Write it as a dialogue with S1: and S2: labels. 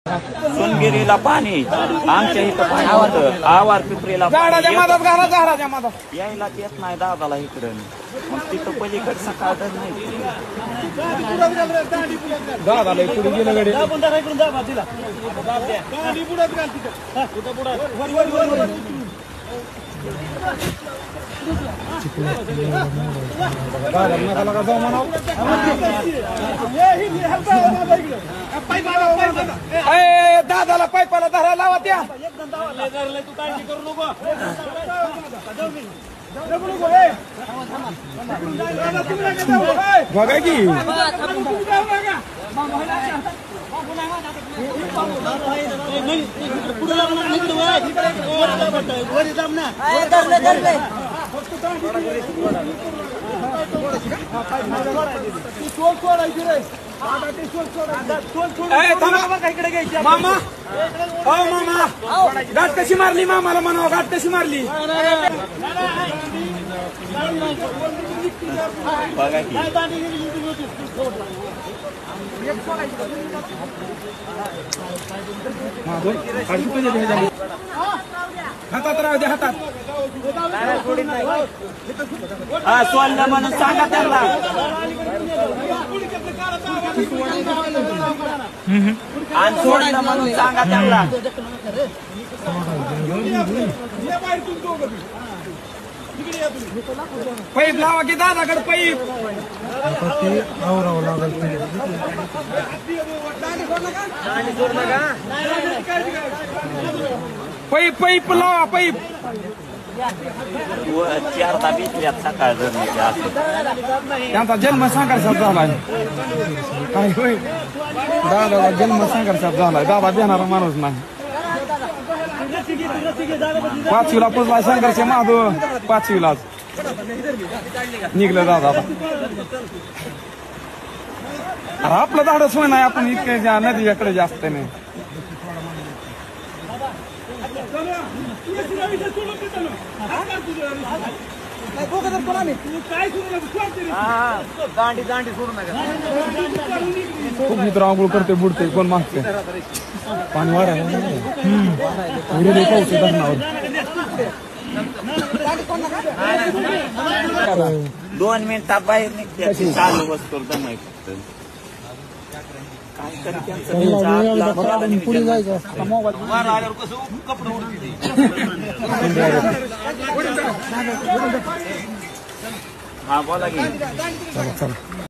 S1: सोनगिरीला पाणी आमच्या इथं पाणी होतं आवार पिपरीला यायला येत नाही दादाला इकडं मग तिथं पलीकडे सकाळ नाही
S2: दादाला पुढे गेलं गडे दादाला पायपाला धरा लावा त्या बघा की मामा हो मामा गाठ कशी मारली मामाला म्हणावं गाठ कशी मारली
S1: बघा की
S2: हातात राहू दे हातात
S1: हा सोडलं म्हणून सांगा त्यांना आणि सोडलं म्हणून सांगा त्यांना
S2: पाईप लावा की दादाकडे पाईप पाईप पाईप लावा पाईप
S1: चारदा बिसल्यात सकाळ
S2: त्यांचा जन्म संघर्षात झालाय काय होय दादाला जन्म संघर्षात झालाय दादा देणारा माणूस नाही पाचवीला पुजला संघर्ष महादो पाचवीलाच निघलं दादा अरे आपलं धाडस होय नाही आपण इतके नदीकडे जास्त नाही खूप मित्र आंघोळ करते बुडते कोण मागते पाणी वाढायला उडे पाऊस धरणावर
S1: 2 मिनिटात बाहेर निघते चालू वस्तू जमाय
S2: पुढे जायचं
S1: हा बोला की
S2: चला चला